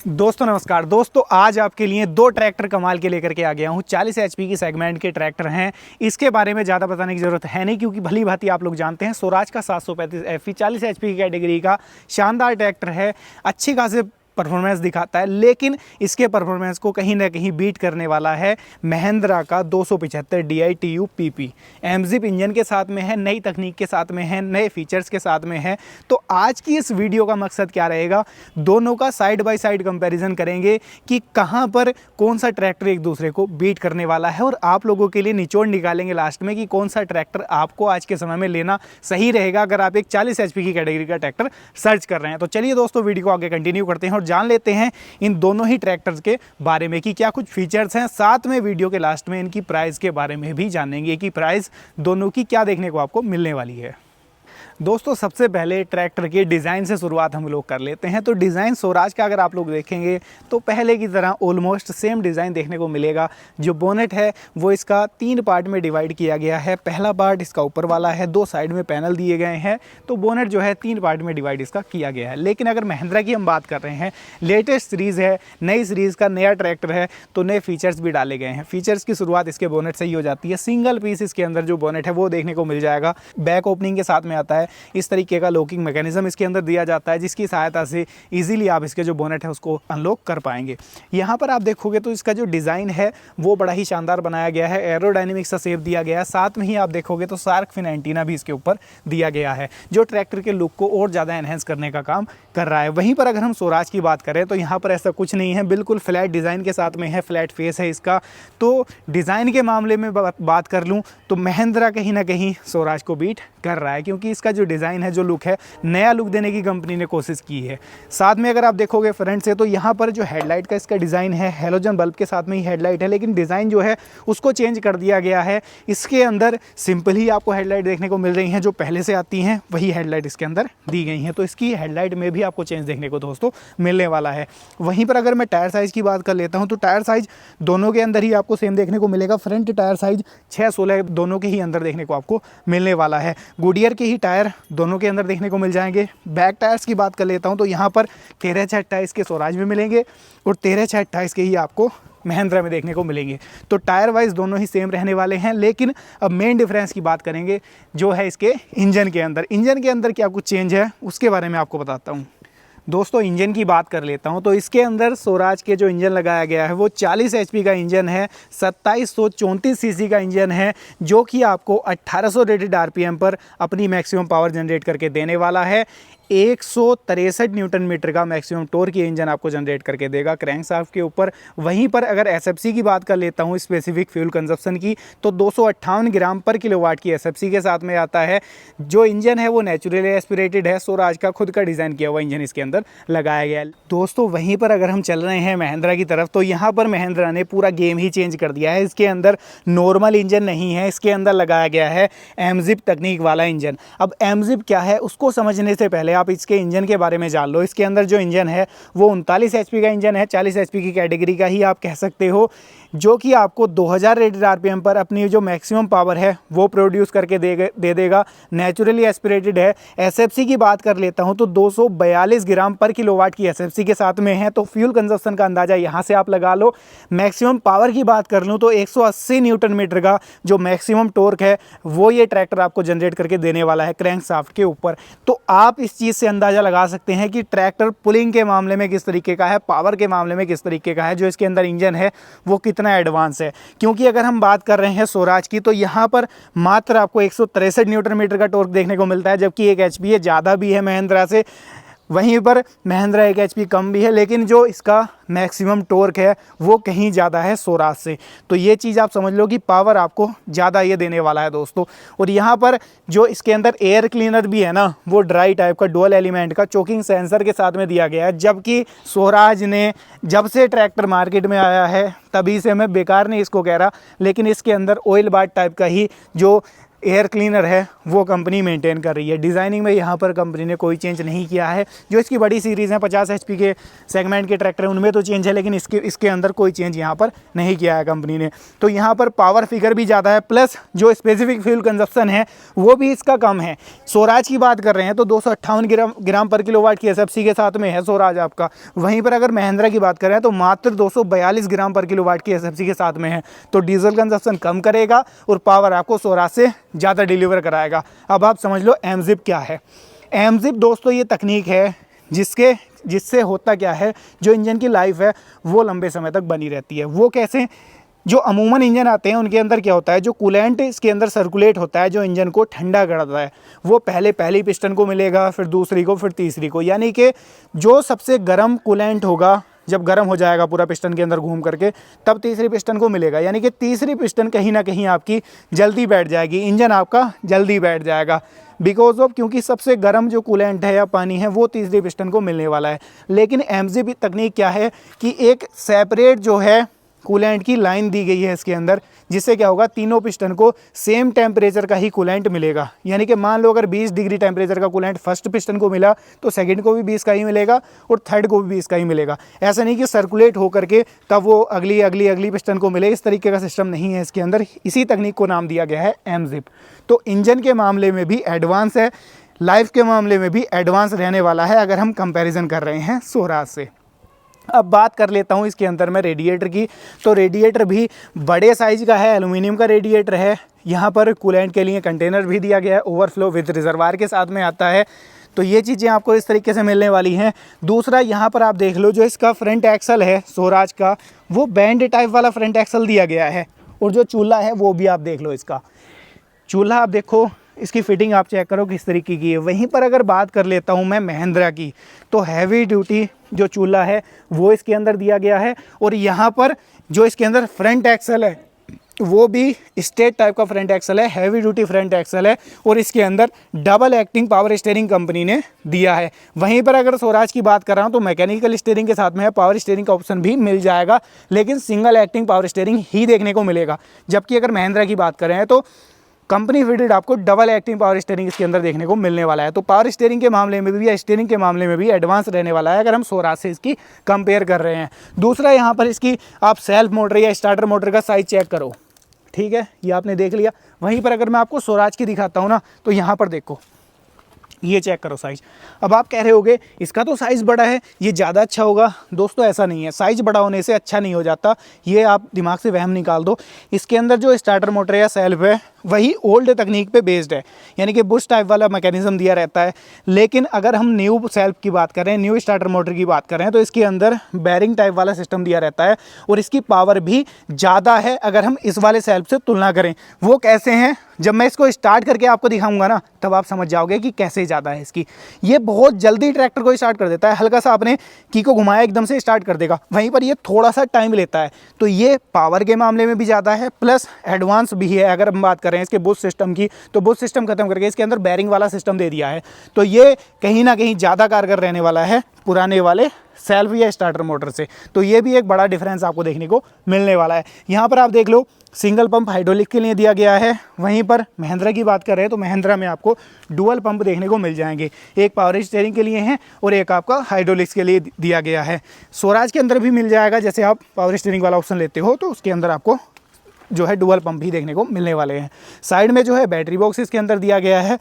दोस्तों नमस्कार। दोस्तों आज आपके लिए दो ट्रैक्टर कमाल के लेकर के आ गया हूँ। 40 एचपी की सेगमेंट के ट्रैक्टर हैं। इसके बारे में ज़्यादा बताने की ज़रूरत है नहीं, क्योंकि भली भांति आप लोग जानते हैं स्वराज का 735 एफई 40 एचपी की कैटेगरी का शानदार ट्रैक्टर है। अच्छी खासी परफॉर्मेंस दिखाता है, लेकिन इसके परफॉर्मेंस को कहीं ना कहीं बीट करने वाला है महिंद्रा का 275 DI-TU PP। एमजिप इंजन के साथ में है, नई तकनीक के साथ में है, नए फीचर्स के साथ में है। तो आज की इस वीडियो का मकसद क्या रहेगा, दोनों का साइड बाय साइड कंपैरिजन करेंगे कि कहां पर कौन सा ट्रैक्टर एक दूसरे को बीट करने वाला है, और आप लोगों के लिए निचोड़ निकालेंगे लास्ट में कि कौन सा ट्रैक्टर आपको आज के समय में लेना सही रहेगा अगर आप एक 40 एचपी की कैटेगरी का ट्रैक्टर सर्च कर रहे हैं। तो चलिए दोस्तों वीडियो को आगे कंटिन्यू करते हैं और जान लेते हैं इन दोनों ही ट्रैक्टर्स के बारे में कि क्या कुछ फीचर्स हैं। साथ में वीडियो के लास्ट में इनकी प्राइस के बारे में भी जानेंगे कि प्राइस दोनों की क्या देखने को आपको मिलने वाली है। दोस्तों सबसे पहले ट्रैक्टर के डिज़ाइन से शुरुआत हम लोग कर लेते हैं। तो डिज़ाइन स्वराज का अगर आप लोग देखेंगे तो पहले की तरह ऑलमोस्ट सेम डिज़ाइन देखने को मिलेगा। जो बोनेट है वो इसका 3 पार्ट में डिवाइड किया गया है। पहला पार्ट इसका ऊपर वाला है, 2 साइड में पैनल दिए गए हैं। तो बोनेट जो है 3 पार्ट में डिवाइड इसका किया गया है। लेकिन अगर महिंद्रा की हम बात कर रहे हैं, लेटेस्ट सीरीज़ है, नई सीरीज़ का नया ट्रैक्टर है, तो नए फीचर्स भी डाले गए हैं। फीचर्स की शुरुआत इसके बोनेट से ही हो जाती है। सिंगल पीस इसके अंदर जो बोनेट है वो देखने को मिल जाएगा। बैक ओपनिंग के साथ में आता है। इस तरीके का लॉकिंग मैकेनिज्म इसके अंदर दिया जाता है, जिसकी सहायता से इजीली आप इसके जो बोनेट है उसको अनलॉक कर पाएंगे। यहाँ पर आप देखोगे तो इसका जो डिज़ाइन है वो बड़ा ही शानदार बनाया गया है। एरोडायनेमिक्स का शेप दिया गया है। साथ में ही आप देखोगे तो शार्क फिन एंटीना भी इसके ऊपर दिया गया है, जो ट्रैक्टर के लुक को और ज़्यादा एनहेंस करने का काम कर रहा है। वहीं पर अगर हम स्वराज की बात करें तो यहाँ पर ऐसा कुछ नहीं है, बिल्कुल फ्लैट डिज़ाइन के साथ में है, फ्लैट फेस है इसका। तो डिज़ाइन के मामले में बात कर लूँ तो महिंद्रा कहीं ना कहीं स्वराज को बीट कर रहा है, क्योंकि इसका जो डिज़ाइन है, जो लुक है, नया लुक देने की कंपनी ने कोशिश की है। साथ में अगर आप देखोगे फ्रंट से तो यहाँ पर जो हेडलाइट का इसका डिज़ाइन है, हेलोजन बल्ब के साथ में ही हेडलाइट है, लेकिन डिज़ाइन जो है उसको चेंज कर दिया गया है। इसके अंदर सिंपल ही आपको हेडलाइट देखने को मिल रही हैं, जो पहले से आती हैं वही हेडलाइट इसके अंदर दी गई हैं। तो इसकी हेडलाइट में भी आपको चेंज देखने को दोस्तों मिलने वाला है। वहीं पर अगर मैं टायर साइज़ की बात कर लेता हूँ तो टायर साइज़ दोनों के अंदर ही आपको सेम देखने को मिलेगा। फ्रंट टायर साइज़ 6/16 दोनों के ही अंदर देखने को आपको मिलने वाला है। गुडियर के ही टायर दोनों के अंदर देखने को मिल जाएंगे। बैक टायर्स की बात कर लेता हूं तो यहाँ पर 13/6/28 के स्वराज में मिलेंगे और 13/6/28 के ही आपको महिंद्रा में देखने को मिलेंगे। तो टायर वाइज दोनों ही सेम रहने वाले हैं। लेकिन अब मेन डिफरेंस की बात करेंगे जो है इसके इंजन के अंदर। इंजन के अंदर क्या कुछ चेंज है उसके बारे में आपको बताता हूँ। दोस्तों इंजन की बात कर लेता हूं तो इसके अंदर स्वराज के जो इंजन लगाया गया है वो 40 एचपी का इंजन है। 2734 सीसी का इंजन है, जो कि आपको 1800 रेटेड आरपीएम पर अपनी मैक्सिमम पावर जनरेट करके देने वाला है। 163 न्यूटन मीटर का मैक्सिमम टॉर्क ये इंजन आपको जनरेट करके देगा क्रैंकशाफ्ट के ऊपर। वहीं पर अगर एसएफसी की बात कर लेता हूँ, स्पेसिफिक फ्यूल कंजप्शन की, तो 258 ग्राम पर किलोवाट की एसएफसी के साथ में आता है। जो इंजन है वो नेचुरली एस्पिरेटेड है। स्वराज का खुद का डिज़ाइन किया हुआ इंजन इसके अंदर लगाया गया है। दोस्तों वहीं पर अगर हम चल रहे हैं महिंद्रा की तरफ, तो यहाँ पर महिंद्रा ने पूरा गेम ही चेंज कर दिया है। इसके अंदर नॉर्मल इंजन नहीं है, इसके अंदर लगाया गया है एमजिप तकनीक वाला इंजन। अब एमजिप क्या है उसको समझने से पहले आप इसके इंजन के बारे में जान लो। इसके अंदर जो इंजन है वो 39 एचपी का इंजन है, 40 एचपी की कैटेगरी का ही आप कह सकते हो, जो कि आपको 2000 रेटेड आरपीएम पर अपनी जो मैक्सिमम पावर है वो प्रोड्यूस करके दे देगा। नेचुरली एस्पिरेटेड है। एसएफसी की बात कर लेता हूं तो 242 ग्राम पर किलोवाट की एसएफसी के साथ में है। तो फ्यूल कंजप्शन का अंदाजा यहां से आप लगा लो। मैक्सिमम पावर की बात कर लूं तो 180 न्यूटन मीटर का जो मैक्सिमम टॉर्क है वो ये ट्रैक्टर आपको जनरेट करके देने वाला है क्रैंकशाफ्ट के ऊपर। तो आप इस चीज़ से अंदाजा लगा सकते हैं कि ट्रैक्टर पुलिंग के मामले में किस तरीके का है, पावर के मामले में किस तरीके का है, जो इसके अंदर इंजन है वो कितना एडवांस है। क्योंकि अगर हम बात कर रहे हैं स्वराज की तो यहाँ पर मात्र आपको 163 न्यूटन मीटर का टॉर्क देखने को मिलता है, जबकि 1 एचपी ज़्यादा भी है महिंद्रा से। वहीं पर महिंद्रा 1 एचपी कम भी है, लेकिन जो इसका मैक्सिमम टॉर्क है वो कहीं ज़्यादा है स्वराज से। तो ये चीज़ आप समझ लो कि पावर आपको ज़्यादा ये देने वाला है दोस्तों। और यहाँ पर जो इसके अंदर एयर क्लीनर भी है ना, वो ड्राई टाइप का डुअल एलिमेंट का चोकिंग सेंसर के साथ में दिया गया है। जबकि स्वराज ने जब से ट्रैक्टर मार्केट में आया है तभी से, मैं बेकार नहीं इसको कह रहा, लेकिन इसके अंदर ऑयल बाथ टाइप का ही जो एयर क्लीनर है वो कंपनी मेंटेन कर रही है। डिज़ाइनिंग में यहाँ पर कंपनी ने कोई चेंज नहीं किया है। जो इसकी बड़ी सीरीज़ है 50 HP के सेगमेंट के ट्रैक्टर हैं उनमें तो चेंज है, लेकिन इसके अंदर कोई चेंज यहाँ पर नहीं किया है कंपनी ने। तो यहाँ पर पावर फिगर भी ज़्यादा है, प्लस जो स्पेसिफिक फ्यूल कंजप्शन है वो भी इसका कम है। स्वराज की बात कर रहे हैं तो 258 ग्राम पर किलोवाट की SFC के साथ में है स्वराज आपका। वहीं पर अगर महिंद्रा की बात करें तो मात्र 242 ग्राम पर किलोवाट की SFC के साथ में है। तो डीजल कंजप्शन कम करेगा और पावर आपको स्वराज से ज़्यादा डिलीवर कराएगा। अब आप समझ लो एमजिप क्या है। एमजिप दोस्तों ये तकनीक है जिससे होता क्या है, जो इंजन की लाइफ है वो लंबे समय तक बनी रहती है। वो कैसे? जो अमूमन इंजन आते हैं उनके अंदर क्या होता है, जो कूलेंट इसके अंदर सर्कुलेट होता है जो इंजन को ठंडा करता है, वो पहली पिस्टन को मिलेगा, फिर दूसरी को, फिर तीसरी को। यानी कि जो सबसे गर्म कूलेंट होगा, जब गर्म हो जाएगा पूरा पिस्टन के अंदर घूम करके, तब तीसरी पिस्टन को मिलेगा। यानी कि तीसरी पिस्टन कहीं ना कहीं आपकी जल्दी बैठ जाएगी, इंजन आपका जल्दी बैठ जाएगा बिकॉज ऑफ, क्योंकि सबसे गर्म जो कूलेंट है या पानी है वो तीसरी पिस्टन को मिलने वाला है। लेकिन एमजिप तकनीक क्या है कि एक सेपरेट जो है कूलेंट की लाइन दी गई है इसके अंदर, जिससे क्या होगा, तीनों पिस्टन को सेम टेम्परेचर का ही कूलेंट मिलेगा। यानी कि मान लो अगर 20 डिग्री टेम्परेचर का कूलेंट फर्स्ट पिस्टन को मिला तो सेकंड को भी 20 का ही मिलेगा और थर्ड को भी 20 का ही मिलेगा। ऐसा नहीं कि सर्कुलेट हो करके तब वो अगली पिस्टन को मिले, इस तरीके का सिस्टम नहीं है इसके अंदर। इसी तकनीक को नाम दिया गया है एमजिप। तो इंजन के मामले में भी एडवांस है, लाइफ के मामले में भी एडवांस रहने वाला है अगर हम कंपेरिजन कर रहे हैं स्वराज से। अब बात कर लेता हूँ इसके अंदर मैं रेडिएटर की। तो रेडिएटर भी बड़े साइज का है, एल्युमिनियम का रेडिएटर है। यहाँ पर कूलेंट के लिए कंटेनर भी दिया गया है, ओवरफ्लो विद रिजर्वायर के साथ में आता है। तो ये चीज़ें आपको इस तरीके से मिलने वाली हैं। दूसरा यहाँ पर आप देख लो, जो इसका फ्रंट एक्सल है स्वराज का, वो बैंड टाइप वाला फ्रंट एक्सल दिया गया है। और जो चूल्हा है वो भी आप देख लो, इसका चूल्हा आप देखो, इसकी फिटिंग आप चेक करो किस तरीके की है। वहीं पर अगर बात कर लेता हूँ मैं महिंद्रा की, तो हैवी ड्यूटी जो चूल्हा है वो इसके अंदर दिया गया है। और यहाँ पर जो इसके अंदर फ्रंट एक्सल है वो भी स्टेट टाइप का फ्रंट एक्सल है, हैवी ड्यूटी फ्रंट एक्सल है। और इसके अंदर double acting power steering company ने दिया है। वहीं पर अगर स्वराज की बात कर रहा हूँ तो मैकेनिकल स्टीयरिंग के साथ में है, पावर स्टीयरिंग का ऑप्शन भी मिल जाएगा, लेकिन सिंगल एक्टिंग पावर स्टीयरिंग ही देखने को मिलेगा। जबकि अगर महिंद्रा की बात करें तो कंपनी फिटेड आपको डबल एक्टिंग पावर स्टीयरिंग इसके अंदर देखने को मिलने वाला है। तो पावर स्टीयरिंग के मामले में भी या स्टीयरिंग के मामले में भी एडवांस रहने वाला है अगर हम स्वराज से इसकी कंपेयर कर रहे हैं। दूसरा, यहाँ पर इसकी आप सेल्फ मोटर या स्टार्टर मोटर का साइज चेक करो, ठीक है, ये आपने देख लिया। वहीं पर अगर मैं आपको स्वराज की दिखाता हूँ ना, तो यहाँ पर देखो, ये चेक करो साइज़। अब आप कह रहे होगे इसका तो साइज़ बड़ा है, ये ज़्यादा अच्छा होगा। दोस्तों ऐसा नहीं है, साइज़ बड़ा होने से अच्छा नहीं हो जाता, ये आप दिमाग से वहम निकाल दो। इसके अंदर जो स्टार्टर मोटर या सेल्फ है वही ओल्ड तकनीक पे बेस्ड है, यानी कि बुश टाइप वाला मैकेनिज्म दिया रहता है। लेकिन अगर हम न्यू सेल्फ की बात करें, न्यू स्टार्टर मोटर की बात करें, तो इसके अंदर बैरिंग टाइप वाला सिस्टम दिया रहता है और इसकी पावर भी ज़्यादा है अगर हम इस वाले सेल्फ से तुलना करें। वो कैसे हैं, जब मैं इसको स्टार्ट करके आपको दिखाऊंगा ना, तब आप समझ जाओगे कि कैसे ज़्यादा है इसकी। ये बहुत जल्दी ट्रैक्टर को स्टार्ट कर देता है, हल्का सा आपने की को घुमाया एकदम से स्टार्ट कर देगा। वहीं पर ये थोड़ा सा टाइम लेता है। तो ये पावर के मामले में भी ज़्यादा है, प्लस एडवांस भी है। अगर हम बात करें इसके बुश सिस्टम की, तो बुश सिस्टम खत्म करके इसके अंदर बैरिंग वाला सिस्टम दे दिया है। तो ये कहीं ना कहीं ज़्यादा कारगर रहने वाला है पुराने वाले सेल्फ या स्टार्टर मोटर से। तो ये भी एक बड़ा डिफरेंस आपको देखने को मिलने वाला है। यहाँ पर आप देख लो, सिंगल पंप हाइड्रोलिक के लिए दिया गया है। वहीं पर महिंद्रा की बात कर रहे हैं तो महिंद्रा में आपको डुअल पंप देखने को मिल जाएंगे, एक पावर स्टीयरिंग के लिए है और एक आपका हाइड्रोलिक्स के लिए दिया गया है। स्वराज के अंदर भी मिल जाएगा, जैसे आप पावर स्टीयरिंग वाला ऑप्शन लेते हो तो उसके अंदर आपको जो है डुअल पंप भी देखने को मिलने वाले हैं। साइड में जो है बैटरी बॉक्स इसके अंदर दिया गया है।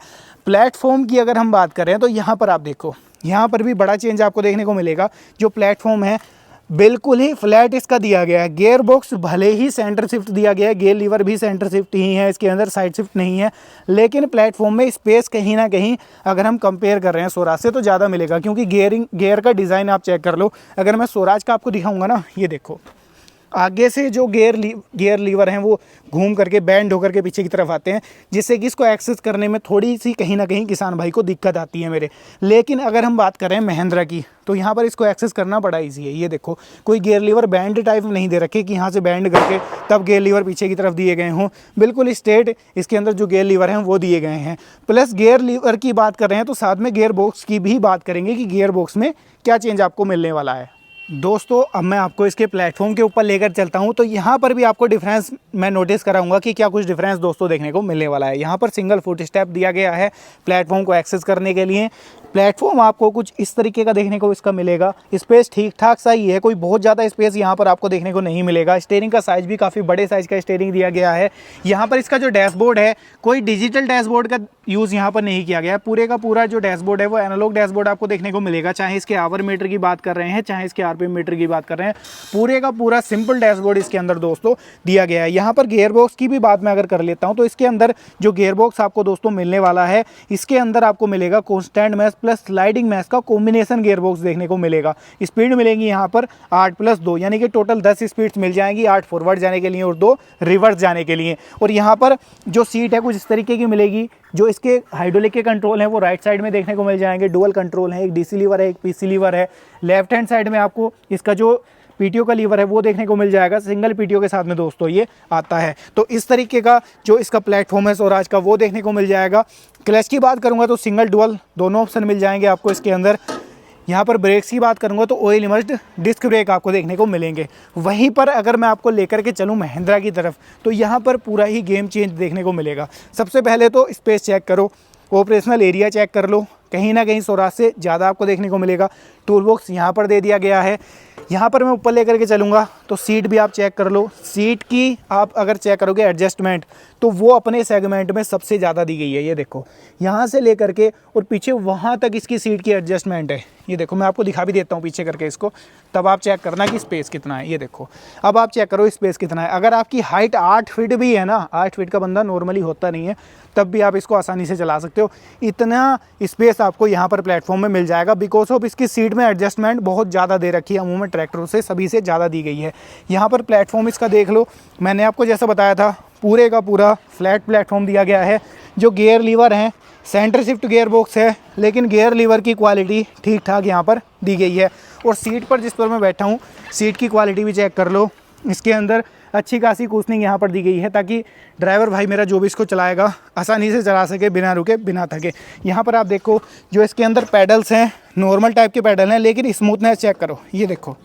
प्लेटफॉर्म की अगर हम बात करें तो यहाँ पर आप देखो, यहाँ पर भी बड़ा चेंज आपको देखने को मिलेगा। जो प्लेटफॉर्म है बिल्कुल ही फ्लैट इसका दिया गया है। गियर बॉक्स भले ही सेंटर शिफ्ट दिया गया है, गियर लीवर भी सेंटर शिफ्ट ही है, इसके अंदर साइड शिफ्ट नहीं है, लेकिन प्लेटफॉर्म में स्पेस कहीं ना कहीं अगर हम कंपेयर कर रहे हैं स्वराज से तो ज़्यादा मिलेगा, क्योंकि गियर का डिज़ाइन आप चेक कर लो। अगर मैं स्वराज का आपको दिखाऊंगा ना, ये देखो, आगे से जो गियर लीवर हैं वो घूम करके बैंड होकर के पीछे की तरफ आते हैं, जिससे कि इसको एक्सेस करने में थोड़ी सी कहीं ना कहीं किसान भाई को दिक्कत आती है मेरे। लेकिन अगर हम बात करें महिंद्रा की, तो यहाँ पर इसको एक्सेस करना बड़ा ईजी है। ये देखो, कोई गियर लीवर बैंड टाइप नहीं दे रखे कि यहाँ से बैंड करके तब गियर लीवर पीछे की तरफ दिए गए हों। बिल्कुल स्ट्रेट इसके अंदर जो गियर लीवर हैं वो दिए गए हैं। प्लस गियर लीवर की बात कर रहे हैं तो साथ में गियर बॉक्स की भी बात करेंगे कि गियर बॉक्स में क्या चेंज आपको मिलने वाला है। दोस्तों अब मैं आपको इसके प्लेटफॉर्म के ऊपर लेकर चलता हूं, तो यहाँ पर भी आपको डिफरेंस मैं नोटिस कराऊंगा कि क्या कुछ डिफरेंस दोस्तों देखने को मिलने वाला है। यहाँ पर सिंगल फुट स्टेप दिया गया है प्लेटफॉर्म को एक्सेस करने के लिए। प्लेटफॉर्म आपको कुछ इस तरीके का देखने को इसका मिलेगा। स्पेस ठीक ठाक सा ही है, कोई बहुत ज़्यादा स्पेस यहाँ पर आपको देखने को नहीं मिलेगा। स्टीयरिंग का साइज़ भी काफ़ी बड़े साइज़ का स्टीयरिंग दिया गया है। यहाँ पर इसका जो डैशबोर्ड है, कोई डिजिटल डैशबोर्ड का यूज़ यहाँ पर नहीं किया गया है। पूरे का पूरा जो डैशबोर्ड है वो एनालॉग डैशबोर्ड आपको देखने को मिलेगा। चाहे इसके आवर मीटर की बात कर रहे हैं, चाहे इसके आरपीएम मीटर की बात कर रहे हैं, पूरे का पूरा सिंपल डैशबोर्ड इसके अंदर दोस्तों दिया गया है। यहाँ पर गियर बॉक्स की भी बात मैं अगर कर लेता हूँ, तो इसके अंदर जो गियर बॉक्स आपको दोस्तों मिलने वाला है, इसके अंदर आपको मिलेगा constant mesh plus sliding mesh का कॉम्बिनेशन गियर बॉक्स देखने को मिलेगा। स्पीड मिलेंगी यहाँ पर 8+2, यानी कि टोटल 10 स्पीड्स मिल जाएंगी, 8 फॉरवर्ड जाने के लिए और 2 रिवर्स जाने के लिए। और यहाँ पर जो सीट है कुछ इस तरीके की मिलेगी। जो इसके हाइड्रोलिक के कंट्रोल हैं वो राइट साइड में देखने को मिल जाएंगे। डुअल कंट्रोल है, एक डीसी लीवर है, एक पीसी लीवर है। लेफ्ट हैंड साइड में आपको इसका जो पीटीओ का लीवर है वो देखने को मिल जाएगा। सिंगल पीटीओ के साथ में दोस्तों ये आता है। तो इस तरीके का जो इसका प्लेटफॉर्म है स्वराज का वो देखने को मिल जाएगा। क्लच की बात करूंगा तो सिंगल डुअल दोनों ऑप्शन मिल जाएंगे आपको इसके अंदर। यहाँ पर ब्रेक्स की बात करूंगा तो ऑयल इमर्स्ड डिस्क ब्रेक आपको देखने को मिलेंगे। वहीं पर अगर मैं आपको लेकर के चलूँ महिंद्रा की तरफ, तो यहाँ पर पूरा ही गेम चेंज देखने को मिलेगा। सबसे पहले तो स्पेस चेक करो, ऑपरेशनल एरिया चेक कर लो, कहीं ना कहीं स्वराज से ज़्यादा आपको देखने को मिलेगा। टूल बॉक्स यहाँ पर दे दिया गया है। यहाँ पर मैं ऊपर लेकर के चलूँगा तो सीट भी आप चेक कर लो। सीट की आप अगर चेक करोगे एडजस्टमेंट, तो वो अपने सेगमेंट में सबसे ज़्यादा दी गई है। ये देखो, यहाँ से लेकर के और पीछे वहाँ तक इसकी सीट की एडजस्टमेंट है। ये देखो, मैं आपको दिखा भी देता हूँ पीछे करके इसको, तब आप चेक करना कि स्पेस कितना है। ये देखो, अब आप चेक करो स्पेस कितना है। अगर आपकी हाइट 8 फीट भी है ना, 8 फीट का बंदा नॉर्मली होता नहीं है, तब भी आप इसको आसानी से चला सकते हो। इतना स्पेस आपको यहाँ पर प्लेटफॉर्म में मिल जाएगा। बिकॉज ऑफ इसकी सीट में एडजस्टमेंट बहुत ज़्यादा दे रखी है, अमूमन ट्रैक्टरों से सभी से ज़्यादा दी गई है। यहाँ पर प्लेटफॉर्म इसका देख लो, मैंने आपको जैसा बताया था पूरे का पूरा फ्लैट प्लेटफॉर्म दिया गया है। जो गियर लीवर हैं, सेंटर शिफ्ट गियर बॉक्स है, लेकिन गियर लीवर की क्वालिटी ठीक ठाक यहाँ पर दी गई है। और सीट पर जिस पर मैं बैठा हूँ, सीट की क्वालिटी भी चेक कर लो। इसके अंदर अच्छी खासी कुशनिंग यहाँ पर दी गई है, ताकि ड्राइवर भाई मेरा जो भी इसको चलाएगा आसानी से चला सके, बिना रुके बिना थके। यहाँ पर आप देखो, जो इसके अंदर पैडल्स हैं नॉर्मल टाइप के पैडल हैं, लेकिन स्मूथनेस चेक करो। ये देखो,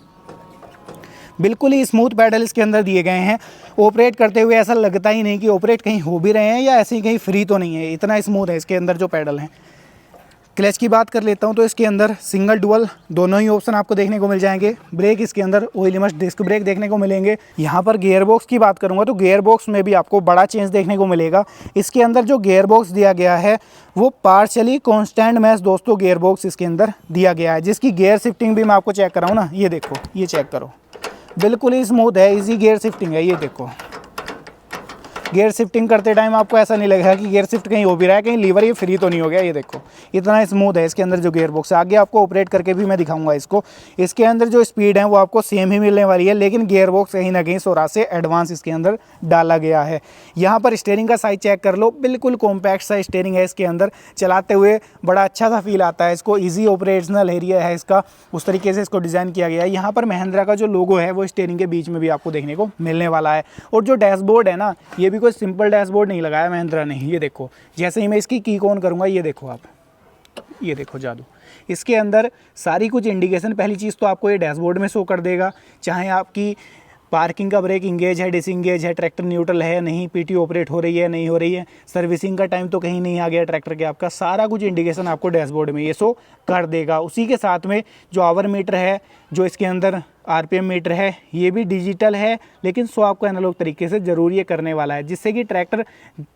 बिल्कुल ही स्मूथ पैडल इसके अंदर दिए गए हैं। ऑपरेट करते हुए ऐसा लगता ही नहीं कि ऑपरेट कहीं हो भी रहे हैं या ऐसे ही कहीं फ्री तो नहीं है, इतना स्मूथ है इसके अंदर जो पैडल हैं। क्लच की बात कर लेता हूं तो इसके अंदर सिंगल डुअल दोनों ही ऑप्शन आपको देखने को मिल जाएंगे। ब्रेक इसके अंदर ऑयल इमर्स्ड डिस्क ब्रेक देखने को मिलेंगे। यहाँ पर गियर बॉक्स की बात करूँगा तो गियर बॉक्स में भी आपको बड़ा चेंज देखने को मिलेगा। इसके अंदर जो गियर बॉक्स दिया गया है वो पार्शियली कांस्टेंट मैश दोस्तों गियर बॉक्स इसके अंदर दिया गया है, जिसकी गियर शिफ्टिंग भी मैं आपको चेक कराऊँ ना। ये देखो, ये चेक करो, बिल्कुल ही स्मूथ है, इजी गियर शिफ्टिंग है। ये देखो, गियर शिफ्टिंग करते टाइम आपको ऐसा नहीं लगेगा कि गियर शिफ्ट कहीं हो भी रहा है, कहीं लीवर ये फ्री तो नहीं हो गया। ये देखो, इतना स्मूथ है इसके अंदर जो गियर बॉक्स है। आगे आपको ऑपरेट करके भी मैं दिखाऊंगा इसको। इसके अंदर जो स्पीड है वो आपको सेम ही मिलने वाली है, लेकिन गियर बॉक्स कहीं ना कहीं स्वराज से एडवांस इसके अंदर डाला गया है। यहाँ पर स्टीयरिंग का साइज चेक कर लो, बिल्कुल कॉम्पैक्ट सा स्टीयरिंग है इसके अंदर। चलाते हुए बड़ा अच्छा सा फील आता है इसको। ईजी ऑपरेशनल एरिया है इसका, उस तरीके से इसको डिज़ाइन किया गया है। यहाँ पर महिंद्रा का जो लोगो है वो स्टीयरिंग के बीच में भी आपको देखने को मिलने वाला है। और जो डैशबोर्ड है ना, ये भी कोई सिंपल डैशबोर्ड नहीं लगाया महिंद्रा ने। ये देखो, जैसे ही मैं इसकी की ऑन करूंगा, ये देखो आप, ये देखो जादू। इसके अंदर सारी कुछ इंडिकेशन, पहली चीज़ तो आपको ये डैशबोर्ड में शो कर देगा, चाहे आपकी पार्किंग का ब्रेक इंगेज है, डिसंगेज है, ट्रैक्टर न्यूट्रल है या नहीं, पीटी ऑपरेट हो रही है नहीं हो रही है, सर्विसिंग का टाइम तो कहीं नहीं आ गया ट्रैक्टर के, आपका सारा कुछ इंडिकेशन आपको डैशबोर्ड में ये शो कर देगा। उसी के साथ में जो आवर मीटर है, जो इसके अंदर आरपीएम मीटर है, ये भी डिजिटल है, लेकिन शो आपको एनालॉग तरीके से ज़रूर ये करने वाला है, जिससे कि ट्रैक्टर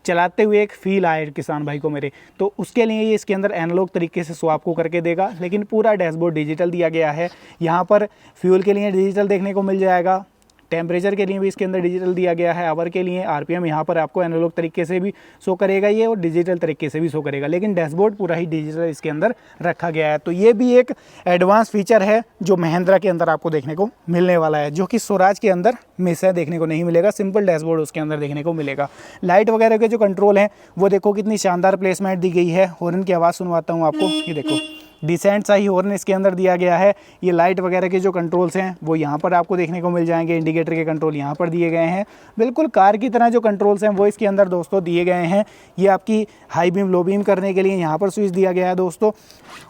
चलाते हुए एक फील आए किसान भाई को मेरे। तो उसके लिए ये इसके अंदर एनालॉग तरीके से शो आपको करके देगा, लेकिन पूरा डैशबोर्ड डिजिटल दिया गया है। यहाँ पर फ्यूल के लिए डिजिटल देखने को मिल जाएगा, टेम्परेचर के लिए भी इसके अंदर डिजिटल दिया गया है, आवर के लिए आरपीएम यहाँ पर आपको एनालॉग तरीके से भी शो करेगा ये, और डिजिटल तरीके से भी शो करेगा, लेकिन डैशबोर्ड पूरा ही डिजिटल इसके अंदर रखा गया है। तो ये भी एक एडवांस फीचर है जो महिंद्रा के अंदर आपको देखने को मिलने वाला है, जो कि स्वराज के अंदर हमेशा देखने को नहीं मिलेगा। सिंपल डैशबोर्ड उसके अंदर देखने को मिलेगा। लाइट वगैरह के जो कंट्रोल हैं वो देखो कितनी शानदार प्लेसमेंट दी गई है। हॉर्न की आवाज़ सुनवाता हूँ आपको, ये देखो डिसेंट सा ही हॉर्न इसके अंदर दिया गया है। ये लाइट वगैरह के जो कंट्रोल्स हैं वो यहाँ पर आपको देखने को मिल जाएंगे। इंडिकेटर के कंट्रोल यहाँ पर दिए गए हैं। बिल्कुल कार की तरह जो कंट्रोल्स हैं वो इसके अंदर दोस्तों दिए गए हैं। ये आपकी हाई बीम लो बीम करने के लिए यहाँ पर स्विच दिया गया है दोस्तों।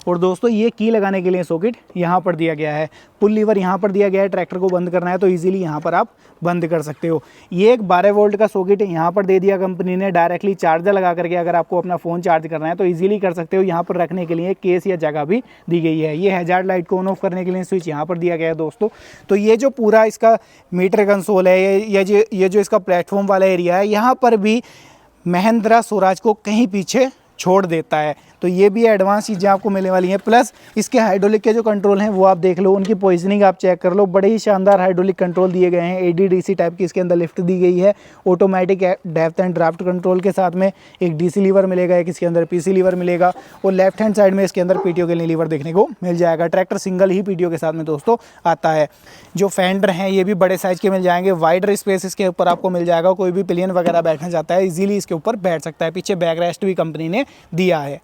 और दोस्तों ये की लगाने के लिए सॉकेट यहाँ पर दिया गया है। पुल लीवर यहाँ पर दिया गया है। ट्रैक्टर को बंद करना है तो ईजिली यहाँ पर आप बंद कर सकते हो। ये एक 12 वोल्ट का सॉकेट यहाँ पर दे दिया कंपनी ने। डायरेक्टली चार्जर लगा करके अगर आपको अपना फ़ोन चार्ज करना है तो ईजिली कर सकते हो। यहाँ पर रखने के लिए केस या जगह भी दी गई है। ये हैजार्ड लाइट को ऑन ऑफ करने के लिए स्विच यहाँ पर दिया गया है दोस्तों। तो ये जो पूरा इसका मीटर कंसोल है, ये जो इसका प्लेटफॉर्म वाला एरिया है, यहाँ पर भी महिंद्रा स्वराज को कहीं पीछे छोड़ देता है। तो ये भी एडवांस चीज़ें आपको मिलने वाली हैं। प्लस इसके हाइड्रोलिक के जो कंट्रोल हैं वो आप देख लो, उनकी पोजीशनिंग आप चेक कर लो। बड़े ही शानदार हाइड्रोलिक कंट्रोल दिए गए हैं। एडीडीसी टाइप की इसके अंदर लिफ्ट दी गई है। Automatic depth and draft control के साथ में एक डीसी लीवर मिलेगा, एक इसके अंदर पीसी लीवर मिलेगा। और लेफ्ट हैंड साइड में इसके अंदर पीटीओ के लिए लीवर देखने को मिल जाएगा। ट्रैक्टर सिंगल ही पीटीओ के साथ में दोस्तों आता है। जो फेंडर हैं ये भी बड़े साइज़ के मिल जाएंगे। वाइडर स्पेस इसके ऊपर आपको मिल जाएगा। कोई भी प्लेन वगैरह बैठना चाहता है ईजिली इसके ऊपर बैठ सकता है। पीछे बैक रेस्ट भी कंपनी ने दिया है।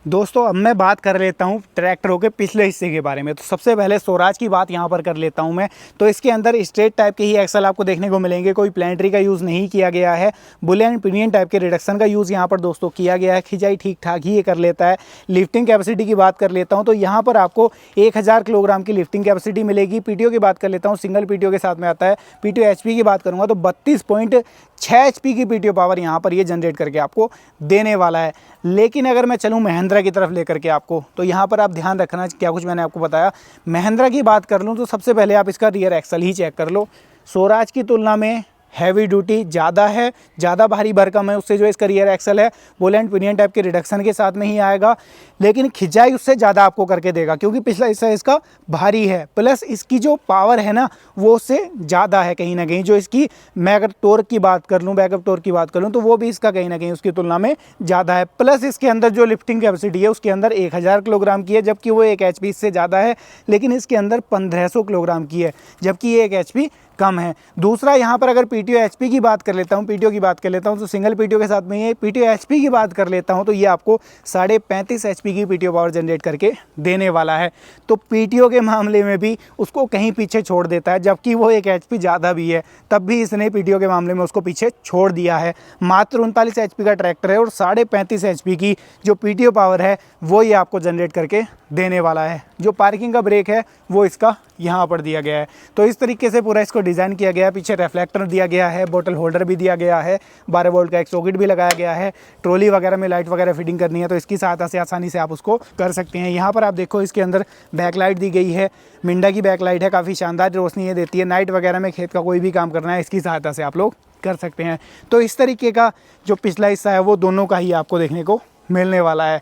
दोस्तों अब मैं बात कर लेता हूँ ट्रैक्टरों के पिछले हिस्से के बारे में। तो सबसे पहले स्वराज की बात यहाँ पर कर लेता हूँ मैं। तो इसके अंदर स्ट्रेट टाइप के ही एक्सल आपको देखने को मिलेंगे। कोई प्लांटरी का यूज़ नहीं किया गया है। बुल एंड पिनियन टाइप के रिडक्शन का यूज़ यहाँ पर दोस्तों किया गया है। खिंचाई ठीक ठाक ही ये कर लेता है। लिफ्टिंग कैपेसिटी की बात कर लेता हूँ तो यहाँ पर आपको 1000 किलोग्राम की लिफ्टिंग कैपेसिटी मिलेगी। पीटीओ की बात कर लेता हूँ, सिंगल पीटीओ के साथ में आता है। पीटीओ एचपी की बात करूँगा तो 32.6 एचपी की पीटीओ पावर यहाँ पर ये जनरेट करके आपको देने वाला है। लेकिन अगर मैं चलूँ महिंद्रा की तरफ लेकर के आपको, तो यहाँ पर आप ध्यान रखना क्या कुछ मैंने आपको बताया। महिंद्रा की बात कर लूँ तो सबसे पहले आप इसका रियर एक्सल ही चेक कर लो। स्वराज की तुलना में हैवी ड्यूटी ज़्यादा है, ज़्यादा भारी भरकम है। उससे जो इसका रियर एक्सल है बुल एंड पिनियन टाइप के रिडक्शन के साथ में ही आएगा। लेकिन खिंचाई उससे ज़्यादा आपको करके देगा क्योंकि पिछला हिस्सा इसका भारी है। प्लस इसकी जो पावर है ना वो उससे ज़्यादा है कहीं ना कहीं। जो इसकी मैं अगर टॉर्क की बात कर लूँ, बैकअप टॉर्क की बात कर लूँ तो वो भी इसका कहीं ना कहीं उसकी तुलना में ज़्यादा है। प्लस इसके अंदर जो लिफ्टिंग कैपेसिटी है उसके अंदर 1000 किलोग्राम की है, जबकि वो 1 एचपी से ज़्यादा है। लेकिन इसके अंदर 1500 किलोग्राम की है, जबकि ये 1 एचपी कम है। दूसरा यहाँ पर अगर पीटीओ एचपी की बात कर लेता हूँ, पीटीओ की बात कर लेता हूँ तो सिंगल पीटीओ के साथ में ये पीटीओ एचपी की बात कर लेता हूँ तो ये आपको 35.5 एचपी की पीटीओ पावर जनरेट करके देने वाला है। तो पीटीओ के मामले में भी उसको कहीं पीछे छोड़ देता है, जबकि वो 1 एचपी ज़्यादा भी है, तब भी इसने पीटीओ के मामले में उसको पीछे छोड़ दिया है। मात्र 39 एचपी का ट्रैक्टर है और 35.5 एचपी की जो पीटीओ पावर है वो ये आपको जनरेट करके देने वाला है। जो पार्किंग का ब्रेक है वो इसका यहाँ पर दिया गया है। तो इस तरीके से पूरा इसको डिज़ाइन किया गया है। पीछे रिफ्लेक्टर दिया गया है, बोतल होल्डर भी दिया गया है, 12 वोल्ट का एक सॉकेट भी लगाया गया है। ट्रॉली वगैरह में लाइट वगैरह फिटिंग करनी है तो इसकी सहायता से आसानी से आप उसको कर सकते हैं। यहाँ पर आप देखो इसके अंदर बैक लाइट दी गई है। मिंडा की बैक लाइट है, काफ़ी शानदार रोशनी ये देती है। नाइट वगैरह में खेत का कोई भी काम करना है इसकी सहायता से आप लोग कर सकते हैं। तो इस तरीके का जो पिछला हिस्सा है वो दोनों का ही आपको देखने को मिलने वाला है।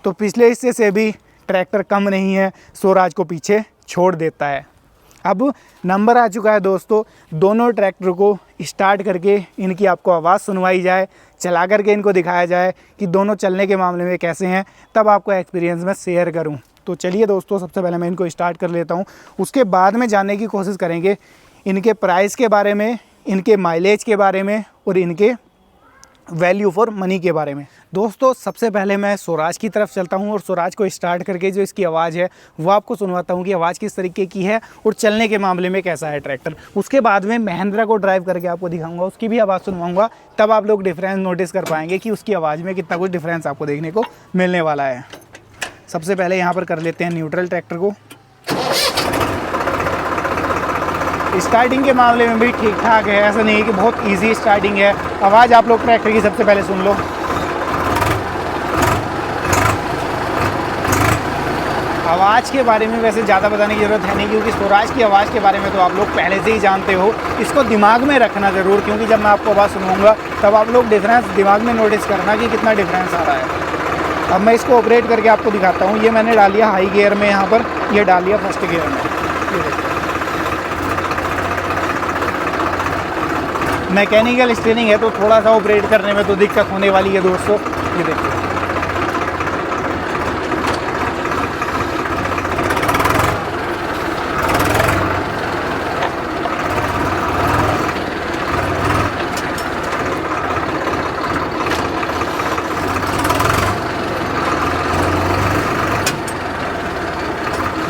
तो पिछले हिस्से से भी ट्रैक्टर कम नहीं है, स्वराज को पीछे छोड़ देता है। अब नंबर आ चुका है दोस्तों, दोनों ट्रैक्टर को स्टार्ट करके इनकी आपको आवाज़ सुनवाई जाए, चला करके इनको दिखाया जाए कि दोनों चलने के मामले में कैसे हैं, तब आपको एक्सपीरियंस मैं शेयर करूं। तो चलिए दोस्तों, सबसे पहले मैं इनको स्टार्ट कर लेता हूं, उसके बाद में जानने की कोशिश करेंगे इनके प्राइस के बारे में, इनके माइलेज के बारे में और इनके वैल्यू फॉर मनी के बारे में। दोस्तों सबसे पहले मैं स्वराज की तरफ चलता हूं और स्वराज को स्टार्ट करके जो इसकी आवाज़ है वो आपको सुनवाता हूं कि आवाज़ किस तरीके की है और चलने के मामले में कैसा है ट्रैक्टर। उसके बाद में महिंद्रा को ड्राइव करके आपको दिखाऊंगा, उसकी भी आवाज़ सुनवाऊंगा, तब आप लोग डिफरेंस नोटिस कर पाएंगे कि उसकी आवाज़ में कितना कुछ डिफरेंस आपको देखने को मिलने वाला है। सबसे पहले यहाँ पर कर लेते हैं न्यूट्रल ट्रैक्टर को। स्टार्टिंग के मामले में भी ठीक ठाक है, ऐसा नहीं है कि बहुत इजी स्टार्टिंग है। आवाज़ आप लोग ट्रैक्टर की सबसे पहले सुन लो। आवाज़ के बारे में वैसे ज़्यादा बताने की ज़रूरत है नहीं, क्योंकि स्वराज की आवाज़ के बारे में तो आप लोग पहले से ही जानते हो। इसको दिमाग में रखना ज़रूर, क्योंकि जब मैं आपको आवाज़ सुनाऊंगा तब आप लोग डिफरेंस दिमाग में नोटिस करना कि कितना डिफरेंस आ रहा है। अब मैं इसको ऑपरेट करके आपको दिखाता हूँ। ये मैंने डाल लिया हाई गियर में, यहाँ पर ये डाल लिया फर्स्ट गियर में। मैकेनिकल स्टीयरिंग है तो थोड़ा सा ऑपरेट करने में तो दिक्कत होने वाली है दोस्तों। ये देखिए,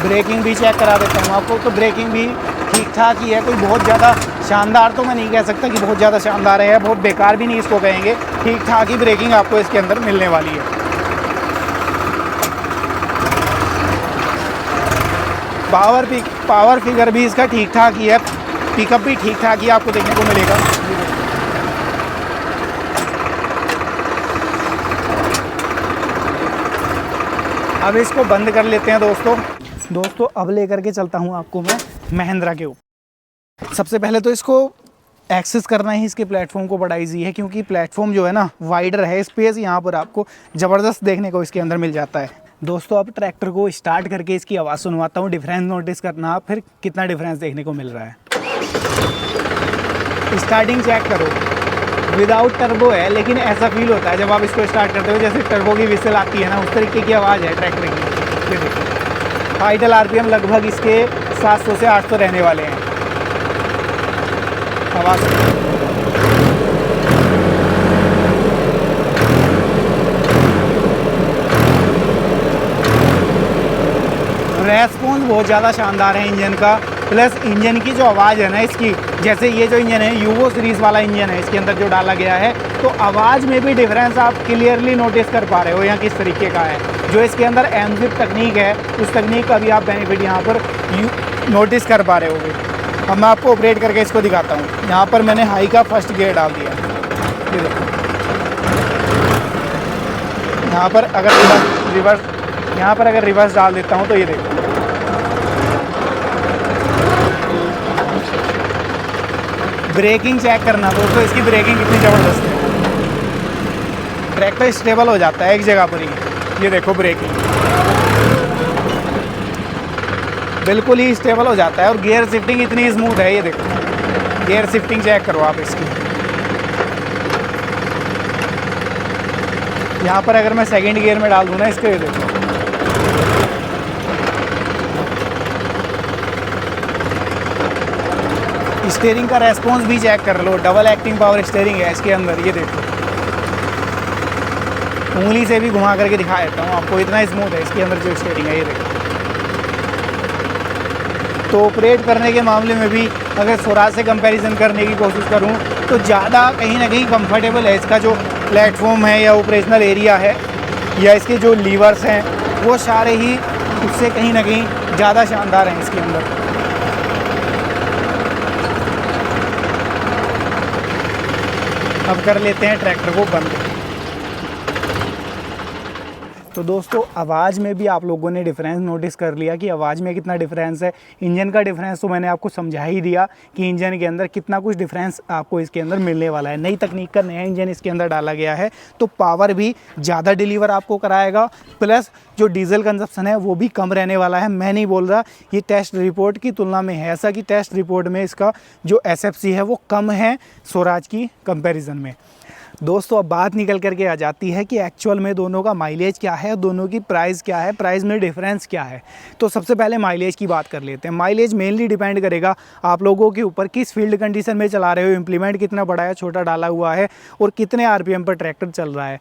ब्रेकिंग भी चेक करा देता हूँ आपको। तो ब्रेकिंग भी ठीक ठाक ही है, कोई बहुत ज़्यादा शानदार तो मैं नहीं कह सकता कि बहुत ज़्यादा शानदार है, बहुत बेकार भी नहीं इसको कहेंगे, ठीक ठाक ही ब्रेकिंग आपको इसके अंदर मिलने वाली है। पावर फिगर भी इसका ठीक ठाक ही है, पिकअप भी ठीक ठाक ही आपको देखने को मिलेगा। अब इसको बंद कर लेते हैं दोस्तों अब लेकर के चलता हूँ आपको मैं महिंद्रा के ऊपर। सबसे पहले तो इसको एक्सेस करना ही इसके प्लेटफॉर्म को बड़ा ईजी है, क्योंकि प्लेटफॉर्म जो है ना वाइडर है, स्पेस यहाँ पर आपको ज़बरदस्त देखने को इसके अंदर मिल जाता है। दोस्तों अब ट्रैक्टर को स्टार्ट करके इसकी आवाज़ सुनवाता हूँ, डिफरेंस नोटिस करना आप, फिर कितना डिफरेंस देखने को मिल रहा है। स्टार्टिंग चेक करो, विदाउट टर्बो है, लेकिन ऐसा फील होता है जब आप इसको स्टार्ट करते हो जैसे टर्बो की विसल आती है ना, उस तरीके की आवाज़ है ट्रैक्टर की। ये देखो आइडल आरपीएम लगभग इसके 700 से 800 रहने वाले हैं। आवाज़ रेस्पॉन्स बहुत ज़्यादा शानदार है इंजन का, प्लस इंजन की जो आवाज़ है ना इसकी, जैसे ये जो इंजन है यूवो सीरीज़ वाला इंजन है, इसके अंदर जो डाला गया है, तो आवाज़ में भी डिफरेंस आप क्लियरली नोटिस कर पा रहे हो यहाँ किस तरीके का है। जो इसके अंदर एमजिप तकनीक है, उस तकनीक का भी आप बेनिफिट यहाँ पर नोटिस कर पा रहे होगे। अब मैं आपको ऑपरेट करके इसको दिखाता हूँ। यहाँ पर मैंने हाई का फर्स्ट गियर डाल दिया, ये देखो। यहाँ पर अगर रिवर्स डाल देता हूँ तो ये देखो, ब्रेकिंग चेक करना दोस्तों, इसकी ब्रेकिंग कितनी ज़बरदस्त है। ट्रैक्टर स्टेबल हो जाता है एक जगह पर ही, ये देखो ब्रेकिंग बिल्कुल ही स्टेबल हो जाता है, और गियर शिफ्टिंग इतनी स्मूथ है, ये देखो गियर शिफ्टिंग चेक करो आप इसकी। यहाँ पर अगर मैं सेकंड गियर में डाल दूँ ना इसको, ये देखो स्टीयरिंग का रेस्पॉन्स भी चेक कर लो, डबल एक्टिंग पावर स्टीयरिंग है इसके अंदर, ये देखो उंगली से भी घुमा करके दिखा देता हूँ आपको, इतना स्मूथ है इसके अंदर जो स्टीयरिंग है, ये देखो। तो ऑपरेट करने के मामले में भी अगर स्वराज से कंपैरिजन करने की कोशिश करूँ तो ज़्यादा कहीं ना कहीं कंफर्टेबल है। इसका जो प्लेटफॉर्म है या ऑपरेशनल एरिया है या इसके जो लीवर्स हैं वो सारे ही उससे कहीं ना कहीं ज़्यादा शानदार हैं इसके अंदर। अब कर लेते हैं ट्रैक्टर को बंद। तो दोस्तों आवाज़ में भी आप लोगों ने डिफरेंस नोटिस कर लिया कि आवाज़ में कितना डिफरेंस है। इंजन का डिफरेंस तो मैंने आपको समझा ही दिया कि इंजन के अंदर कितना कुछ डिफरेंस आपको इसके अंदर मिलने वाला है। नई तकनीक का नया इंजन इसके अंदर डाला गया है, तो पावर भी ज़्यादा डिलीवर आपको कराएगा, प्लस जो डीजल कंजप्शन है वो भी कम रहने वाला है। मैं नहीं बोल रहा, ये टेस्ट रिपोर्ट की तुलना में है ऐसा कि टेस्ट रिपोर्ट में इसका जो SFC है वो कम है स्वराज की कंपैरिजन में। दोस्तों अब बात निकल करके आ जाती है कि एक्चुअल में दोनों का माइलेज क्या है, दोनों की प्राइस क्या है, प्राइस में डिफरेंस क्या है। तो सबसे पहले माइलेज की बात कर लेते हैं। माइलेज मेनली डिपेंड करेगा आप लोगों के ऊपर, किस फील्ड कंडीशन में चला रहे हो, इम्प्लीमेंट कितना बड़ा है छोटा डाला हुआ है, और कितने RPM पर ट्रैक्टर चल रहा है।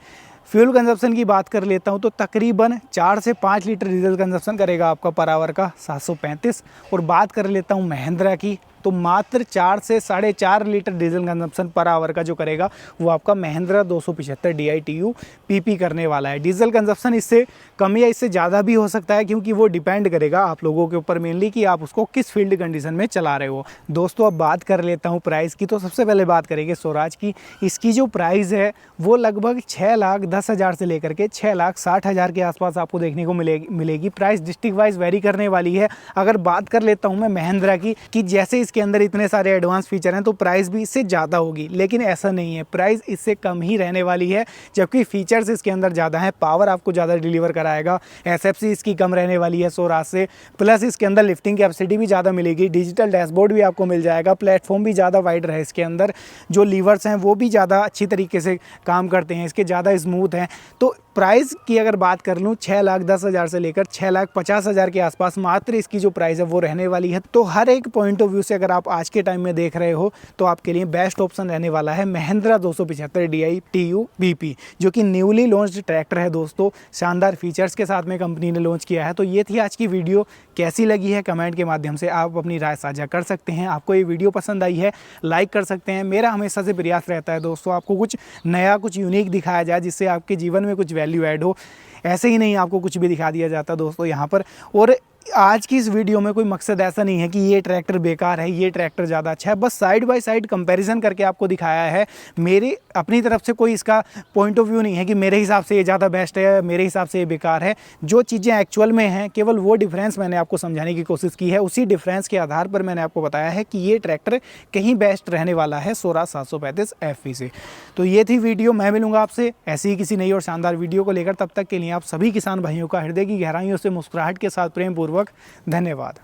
फ्यूल कंजप्शन की बात कर लेता हूं तो तकरीबन 4 से 5 लीटर डीजल कंजप्शन करेगा आपका पर आवर का 735। और बात कर लेता हूं महिंद्रा की, तो मात्र 4 से 4.5 litre diesel consumption per hour का जो करेगा वो आपका महिंद्रा 275 DI-TU PP करने वाला है। डीजल कंजप्शन इससे कम या इससे ज़्यादा भी हो सकता है, क्योंकि वो डिपेंड करेगा आप लोगों के ऊपर मेनली कि आप उसको किस फील्ड कंडीशन में चला रहे हो। दोस्तों अब बात कर लेता हूँ प्राइस की। तो सबसे पहले बात करेंगे स्वराज की। इसकी जो प्राइस है वो लगभग 6,10,000 से लेकर के 6,60,000 के आसपास आपको देखने को मिलेगी। प्राइस डिस्ट्रिक्ट वाइज वेरी करने वाली है। अगर बात कर लेता हूँ मैं महिंद्रा की कि जैसे इसके अंदर इतने सारे एडवांस फीचर हैं तो प्राइस भी इससे ज़्यादा होगी, लेकिन ऐसा नहीं है, प्राइस इससे कम ही रहने वाली है, जबकि फीचर्स इसके अंदर ज़्यादा हैं। पावर आपको ज़्यादा डिलीवर कराएगा, SFC इसकी कम रहने वाली है स्वराज से, प्लस इसके अंदर लिफ्टिंग कैपेसिटी भी ज़्यादा मिलेगी, डिजिटल डैशबोर्ड भी आपको मिल जाएगा, प्लेटफॉर्म भी ज़्यादा वाइड है इसके अंदर, जो लीवर्स हैं वो भी ज़्यादा अच्छी तरीके से काम करते हैं, इसके ज़्यादा स्मूथ हैं। तो प्राइस की अगर बात कर लूँ 6,10,000 से लेकर 6,50,000 के आसपास मात्र इसकी जो प्राइस है वो रहने वाली है। तो हर एक पॉइंट ऑफ व्यू से अगर आप आज के टाइम में देख रहे हो तो आपके लिए बेस्ट ऑप्शन रहने वाला है महिंद्रा 275 DI TU BP, जो कि न्यूली लॉन्च्ड ट्रैक्टर है दोस्तों। शानदार फीचर्स के साथ में कंपनी ने लॉन्च किया है। तो ये थी आज की वीडियो, कैसी लगी है कमेंट के माध्यम से आप अपनी राय साझा कर सकते हैं। आपको ये वीडियो पसंद आई है लाइक कर सकते हैं। मेरा हमेशा से प्रयास रहता है दोस्तों आपको कुछ नया कुछ यूनिक दिखाया जाए जिससे आपके जीवन में कुछ वैल्यू ऐड हो। ऐसे ही नहीं आपको कुछ भी दिखा दिया जाता दोस्तों यहाँ पर। और आज की इस वीडियो में कोई मकसद ऐसा नहीं है कि ये ट्रैक्टर बेकार है, ये ट्रैक्टर ज़्यादा अच्छा है, बस साइड बाय साइड कंपैरिजन करके आपको दिखाया है। मेरी अपनी तरफ से कोई इसका पॉइंट ऑफ व्यू नहीं है कि मेरे हिसाब से ये ज़्यादा बेस्ट है, मेरे हिसाब से ये बेकार है। जो चीज़ें एक्चुअल में हैं केवल वो डिफरेंस मैंने आपको समझाने की कोशिश की है। उसी डिफरेंस के आधार पर मैंने आपको बताया है कि ये ट्रैक्टर कहीं बेस्ट रहने वाला है स्वराज 735 FE से। तो ये थी वीडियो, मैं मिलूंगा आपसे ऐसी ही किसी नई और शानदार वीडियो को लेकर। तब तक के लिए आप सभी किसान भाइयों का हृदय की गहराइयों से मुस्कुराहट के साथ प्रेम पूर्वक धन्यवाद।